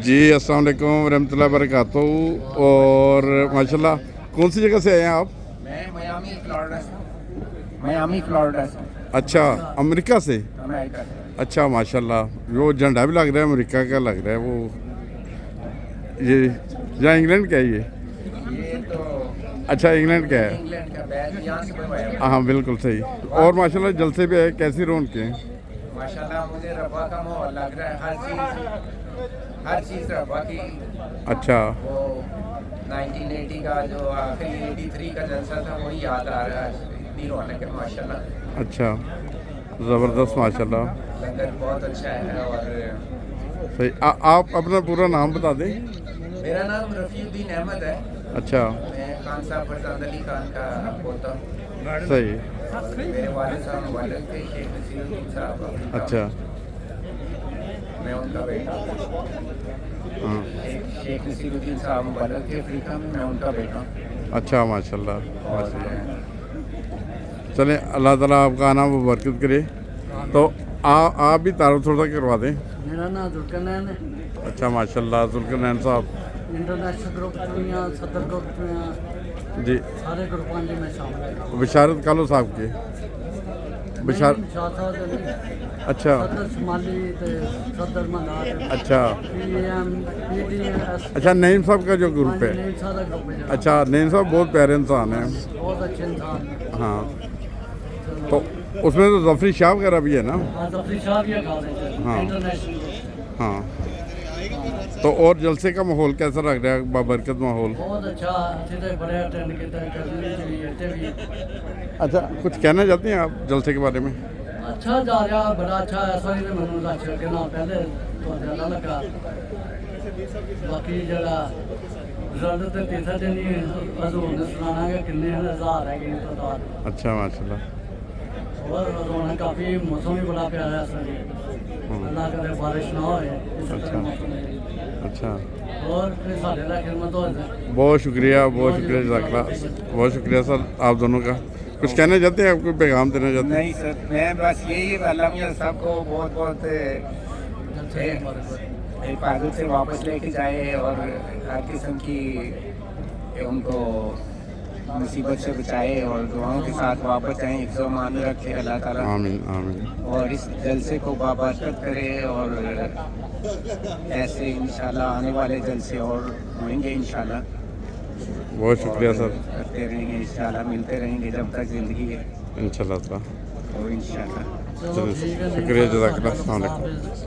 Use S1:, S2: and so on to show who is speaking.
S1: जी अस्सलाम वालेकुम रहमतुल्लाहि वबरकातुहू। और माशाल्लाह कौन सी जगह से आए हैं आप?
S2: मैं मियामी फ्लोरिडा से।
S1: अच्छा, अमेरिका से।
S2: अमेरिका से।
S1: अच्छा माशाल्लाह, वो झंडा भी लग रहा है अमेरिका का लग रहा है वो। ये या इंग्लैंड का है ये?
S2: ये तो
S1: अच्छा इंग्लैंड का है।
S2: इंग्लैंड का बैच यहाँ से बनवाया।
S1: हाँ बिल्कुल सही। और माशाल्लाह जलसे भी है, कैसी रौनकें हैं?
S2: माशाल्लाह मुझे रब्बा का माहौल लग रहा है, हर चीज़ रब्बा की।
S1: अच्छा
S2: वो 1980 का जो आखिरी 83 का जलसा था वही याद आ रहा है। इतनी रौनक है माशाल्लाह।
S1: अच्छा, ज़बरदस्त माशाल्लाह।
S2: लंगर बहुत अच्छा है। और
S1: सही। आप अपना पूरा नाम बता दें।
S2: मेरा नाम रफ़ीउद्दीन अहमद है।
S1: अच्छा
S2: मैं खान साहब फरजाद अली खान का पोता हूँ।
S1: सही।
S2: मेरे वालिद साहब मुबारक थे, शेख नसीरुद्दीन साहब।
S1: अच्छा
S2: मैं उनका बेटा हूँ।
S1: हाँ
S2: शेख नसीरुद्दीन साहब मुबारक थे अफ्रीका में, मैं उनका बेटा हूँ।
S1: अच्छा माशाल्लाह
S2: और
S1: माशाल्लाह। चलें अल्लाह ताला आपका आना वो बरकत करे। तो आप भी तारुफ थोड़ा सा करवा दें।
S3: मेरा नाम जुल्करनैन है।
S1: अच्छा माशाल्लाह जुल्करनैन साहब
S3: इंटरनेशनल ग्रुप में सदर ग्रुप में
S1: जी।
S3: सारे ग्रुपों में मैं शामिल है।
S1: बिशारत कालो साहब के बिशार अच्छा
S3: सदर शुमाली ते सदर मदार
S1: अच्छा
S3: पीएम पीडीएस
S1: अच्छा नईम साहब का जो ग्रुप है।
S3: सारा ग्रुप है।
S1: अच्छा नईम साहब बहुत प्यारे इंसान हैं।
S3: बहुत अच्छे इंसान हैं।
S1: हाँ तो उसमें तो जफरी शाह वगैरह भी है ना?
S3: जफरी शाह भी है
S1: हाँ।
S3: इंटरनेशनल।
S1: हाँ तो और जलसे का माहौल कैसा लग रहा है? बाबरकत माहौल।
S3: बहुत अच्छा अच्छे बड़े अटेंड किया भी।
S1: अच्छा कुछ कहना चाहते हैं आप जलसे के बारे में?
S3: अच्छा जा रहा बड़ा अच्छा है। सॉरी मैं मनु रच के ना पहले तो ज़्यादा लगा। बाकी जरा रिजल्ट तो तीसरा दिन ही हजूर ने सुनाना कि कितने हज़ार है कि तादाद।
S1: अच्छा माशाल्लाह।
S3: और रोना काफ़ी मौसम भी बड़ा प्यारा है सर। अल्लाह करे बारिश ना हो इस तरह मौसम है।
S1: अच्छा
S3: और फिर साढ़े लाख खिदमत हो जाए।
S1: बहुत शुक्रिया जज़ाकल्लाह। बहुत शुक्रिया सर आप दोनों का। कुछ कहना चाहते हैं? आप कोई पैगाम देना चाहते हैं?
S2: नहीं सर, मैं बस यही अल्लाह मियां सबको बहुत बहुत हिफाजत से वापस लेके जाए और हर किस्म की उनको मुसीबत से बचाए और दुआओं के साथ वापस जाएं, हिफ्ज़ व अमान में रखे अल्लाह ताला।
S1: आमीन आमीन।
S2: और इस जलसे को बाबरकत करे और ऐसे इंशाल्लाह आने वाले जलसे और होंगे इंशाल्लाह।
S1: बहुत शुक्रिया सर।
S2: करते रहेंगे इंशाल्लाह, मिलते रहेंगे जब तक ज़िंदगी है
S1: इंशाल्लाह ताला।
S2: और इंशाल्लाह।
S3: चलो ठीक है।
S1: शुक्रिया जज़ाकल्लाह। अस्सलाम वालेकुम।